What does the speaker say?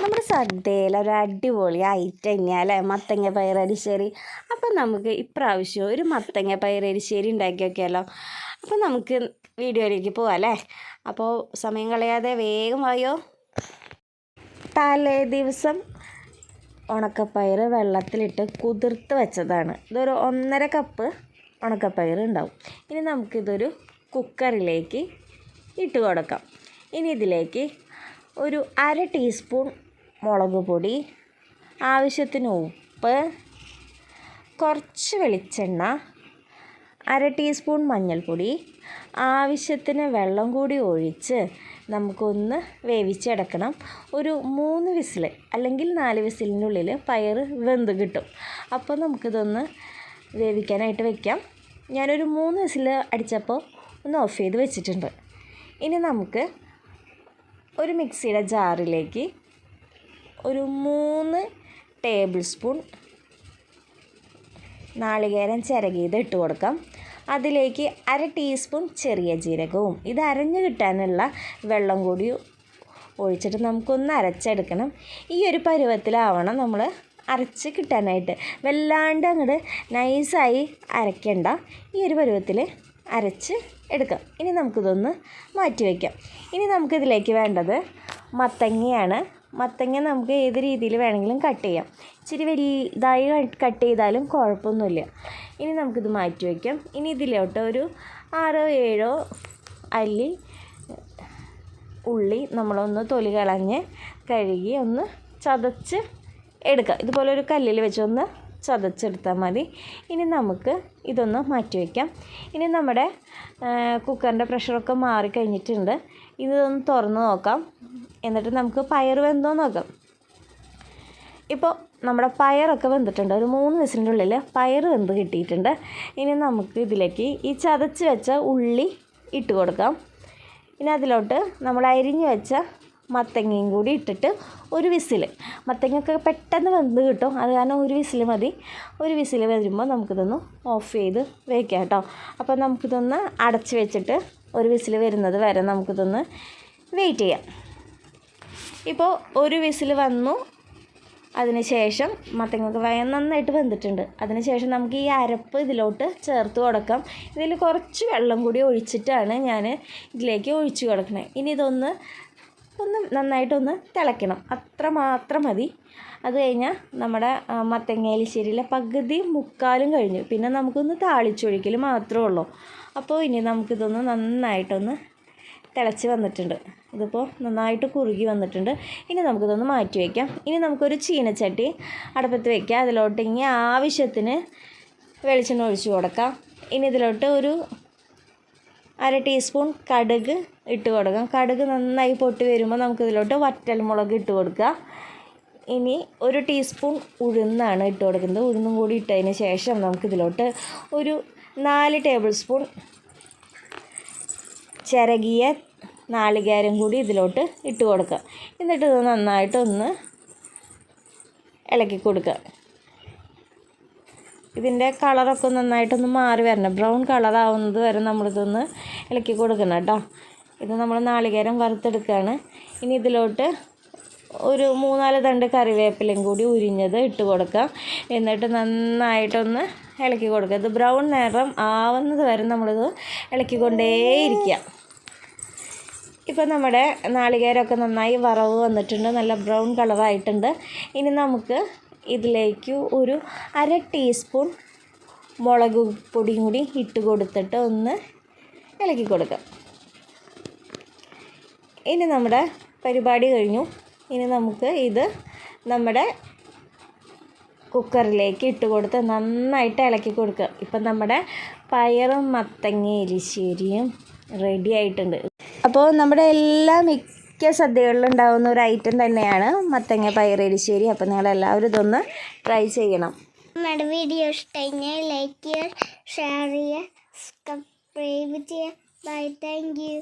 നമ്മുടെ സദ്യയിൽ ഒരു അടിപൊളി ഐറ്റം തന്നെയാണ് അല്ലേ മത്തങ്ങ പയറരിശ്ശേരി. അപ്പം നമുക്ക് ഇപ്രാവശ്യം ഒരു മത്തങ്ങ പയറരിശ്ശേരി ഉണ്ടാക്കി നോക്കിയാലോ. അപ്പം നമുക്ക് വീഡിയോയിലേക്ക് പോവാം അല്ലേ. അപ്പോൾ സമയം കളയാതെ വേഗം വായോ. തലേ ദിവസം ഉണക്കപ്പയർ വെള്ളത്തിലിട്ട് കുതിർത്ത് വെച്ചതാണ്. ഇതൊരു 1.5 കപ്പ് ഉണക്കപ്പയർ ഉണ്ടാവും. ഇനി നമുക്കിതൊരു കുക്കറിലേക്ക് ഇട്ട് കൊടുക്കാം. ഇനി ഇതിലേക്ക് ഒരു 1/2 ടീസ്പൂൺ മുളക് പൊടി, ആവശ്യത്തിന് ഉപ്പ്, കുറച്ച് വെളിച്ചെണ്ണ, 1/2 ടീസ്പൂൺ മഞ്ഞൾപ്പൊടി, ആവശ്യത്തിന് വെള്ളം കൂടി ഒഴിച്ച് നമുക്കൊന്ന് വേവിച്ചെടുക്കണം. ഒരു 3 വിസിൽ അല്ലെങ്കിൽ 4 വിസിലിൻ്റെ ഉള്ളിൽ പയർ വെന്ത് കിട്ടും. അപ്പോൾ നമുക്കിതൊന്ന് വേവിക്കാനായിട്ട് വെക്കാം. ഞാനൊരു 3 വിസിൽ അടിച്ചപ്പോൾ ഒന്ന് ഓഫ് ചെയ്ത് വെച്ചിട്ടുണ്ട്. ഇനി നമുക്ക് ഒരു മിക്സിയുടെ ജാറിലേക്ക് ഒരു 3 ടേബിൾ സ്പൂൺ നാളികേരം ചിരകിയത് ഇട്ട് കൊടുക്കാം. അതിലേക്ക് 1/2 ടീസ്പൂൺ ചെറിയ ജീരകവും ഇത് അരഞ്ഞ് കിട്ടാനുള്ള വെള്ളം കൂടി ഒഴിച്ചിട്ട് നമുക്കൊന്ന് അരച്ചെടുക്കണം. ഈ ഒരു പരുവത്തിലാവണം നമ്മൾ അരച്ച് കിട്ടാനായിട്ട്. വല്ലാണ്ട് അങ്ങോട്ട് നൈസായി അരയ്ക്കേണ്ട, ഈ ഒരു പരുവത്തിൽ അരച്ച് എടുക്കാം. ഇനി നമുക്കിതൊന്ന് മാറ്റി വയ്ക്കാം. ഇനി നമുക്കിതിലേക്ക് വേണ്ടത് മത്തങ്ങയാണ്. മത്തങ്ങ നമുക്ക് ഏത് രീതിയിൽ വേണമെങ്കിലും കട്ട് ചെയ്യാം. ഇച്ചിരി വലുതായി കട്ട് ചെയ്താലും കുഴപ്പമൊന്നുമില്ല. ഇനി നമുക്കിത് മാറ്റി വയ്ക്കാം. ഇനി ഇതിലോട്ട് ഒരു 6-7 അല്ലി ഉള്ളി നമ്മളൊന്ന് തൊലി കളഞ്ഞ് കഴുകി ഒന്ന് ചതച്ച് എടുക്കാം. ഇതുപോലെ ഒരു കല്ലിൽ വെച്ചൊന്ന് ചതച്ചെടുത്താൽ മതി. ഇനി നമുക്ക് ഇതൊന്ന് മാറ്റി വയ്ക്കാം. ഇനി നമ്മുടെ കുക്കറിൻ്റെ പ്രഷറൊക്കെ മാറിക്കഴിഞ്ഞിട്ടുണ്ട്. ഇതൊന്ന് തുറന്ന് നോക്കാം. എന്നിട്ട് നമുക്ക് പയർ വെന്തോ നോക്കാം. ഇപ്പോൾ നമ്മുടെ പയറൊക്കെ വെന്തിട്ടുണ്ട്. ഒരു 3 വിസിലിൻ്റെ ഉള്ളിൽ പയർ വെന്ത് കിട്ടിയിട്ടുണ്ട്. ഇനി നമുക്ക് ഇതിലേക്ക് ഈ ചതച്ച് വെച്ച ഉള്ളി ഇട്ട് കൊടുക്കാം. ഇനി അതിലോട്ട് നമ്മൾ അരിഞ്ഞ് വെച്ച മത്തങ്ങയും കൂടി ഇട്ടിട്ട് ഒരു വിസിൽ. മത്തങ്ങയൊക്കെ പെട്ടെന്ന് വെന്ത് കിട്ടും, അത് കാരണം ഒരു വിസിൽ മതി. ഒരു വിസിൽ വരുമ്പോൾ നമുക്കിതൊന്ന് ഓഫ് ചെയ്ത് വയ്ക്കാം കേട്ടോ. അപ്പോൾ നമുക്കിതൊന്ന് അടച്ച് വെച്ചിട്ട് ഒരു വിസിൽ വരുന്നത് വരെ നമുക്കിതൊന്ന് വെയിറ്റ് ചെയ്യാം. ഇപ്പോൾ ഒരു വിസിൽ വന്നു. അതിന് ശേഷം മത്തങ്ങയൊക്കെ നന്നായിട്ട് വെന്തിട്ടുണ്ട്. അതിന് ശേഷം നമുക്ക് ഈ അരപ്പ് ഇതിലോട്ട് ചേർത്ത് കൊടുക്കാം. ഇതിൽ കുറച്ച് വെള്ളം കൂടി ഒഴിച്ചിട്ടാണ് ഞാൻ ഇതിലേക്ക് ഒഴിച്ച് കൊടുക്കണത്. ഇനി ഇതൊന്ന് നന്നായിട്ടൊന്ന് തിളയ്ക്കണം, അത്ര മാത്രം മതി. അത് കഴിഞ്ഞാൽ നമ്മുടെ മത്തങ്ങ എലിശ്ശേരിയിലെ പകുതി മുക്കാലും കഴിഞ്ഞു. പിന്നെ നമുക്കൊന്ന് താളിച്ചൊഴിക്കൽ മാത്രമേ ഉള്ളൂ. അപ്പോൾ ഇനി നമുക്കിതൊന്ന് നന്നായിട്ടൊന്ന് തിളച്ച് വന്നിട്ടുണ്ട്. ഇതിപ്പോൾ നന്നായിട്ട് കുറുകി വന്നിട്ടുണ്ട്. ഇനി നമുക്കിതൊന്ന് മാറ്റി വയ്ക്കാം. ഇനി നമുക്കൊരു ചീനച്ചട്ടി അടുപ്പത്ത് വയ്ക്കാം. അതിലോട്ട് ഇനി ആവശ്യത്തിന് വെളിച്ചെണ്ണ ഒഴിച്ച് കൊടുക്കാം. ഇനി ഇതിലോട്ട് ഒരു 1/2 ടീസ്പൂൺ കടുക് ഇട്ട് കൊടുക്കാം. കടുക് നന്നായി പൊട്ടി വരുമ്പോൾ നമുക്കിതിലോട്ട് വറ്റൽമുളക് ഇട്ട് കൊടുക്കുക. ഇനി 1 ടീസ്പൂൺ ഉഴുന്നാണ് ഇട്ട് കൊടുക്കുന്നത്. ഉഴുന്നും കൂടി ഇട്ടതിന് ശേഷം നമുക്കിതിലോട്ട് ഒരു 4 ടേബിൾ സ്പൂൺ ചിരകിയ നാളികേരം കൂടി ഇതിലോട്ട് ഇട്ട് കൊടുക്കുക. എന്നിട്ട് ഇത് നന്നായിട്ടൊന്ന് ഇളക്കി കൊടുക്കുക. ഇതിൻ്റെ കളറൊക്കെ നന്നായിട്ടൊന്ന് മാറി വരണം. ബ്രൗൺ കളറാവുന്നത് വരെ നമ്മളിതൊന്ന് ഇളക്കി കൊടുക്കണം കേട്ടോ. ഇത് നമ്മൾ നാളികേരം വറുത്തെടുക്കുകയാണ്. ഇനി ഇതിലോട്ട് ഒരു 3-4 തണ്ട് കറിവേപ്പിലയും കൂടി ഉരിഞ്ഞത് ഇട്ട് കൊടുക്കാം. എന്നിട്ട് നന്നായിട്ടൊന്ന് ഇളക്കി കൊടുക്കുക. ഇത് ബ്രൗൺ നിറം ആവുന്നത് വരെ നമ്മളിത് ഇളക്കിക്കൊണ്ടേയിരിക്കുക. ഇപ്പോൾ നമ്മുടെ നാളികേരമൊക്കെ നന്നായി വറവ് വന്നിട്ടുണ്ട്, നല്ല ബ്രൗൺ കളറായിട്ടുണ്ട്. ഇനി നമുക്ക് ഇതിലേക്ക് ഒരു 1/2 ടീസ്പൂൺ മുളക് പൊടിയും കൂടി ഇട്ട് കൊടുത്തിട്ട് ഒന്ന് ഇളക്കി കൊടുക്കാം. ഇനി നമ്മുടെ പരിപാടി കഴിഞ്ഞു. ഇനി നമുക്ക് ഇത് നമ്മുടെ കുക്കറിലേക്ക് ഇട്ട് കൊടുത്ത് നന്നായിട്ട് ഇളക്കി കൊടുക്കുക. ഇപ്പം നമ്മുടെ പയറും മത്തങ്ങ എലിശ്ശേരിയും റെഡി ആയിട്ടുണ്ട്. അപ്പോൾ നമ്മുടെ മിക്ക സദ്യകളിലും ഉണ്ടാകുന്ന ഒരു ഐറ്റം തന്നെയാണ് മത്തങ്ങ പയർ എലിശ്ശേരി. അപ്പോൾ നിങ്ങളെല്ലാവരും ഇതൊന്ന് ട്രൈ ചെയ്യണം. നമ്മുടെ വീഡിയോ ഇഷ്ടമായി ലൈക്ക് ചെയ്യുക, ഷെയർ ചെയ്യുക, സബ്സ്ക്രൈബ് ചെയ്യുക. Bye, thank U.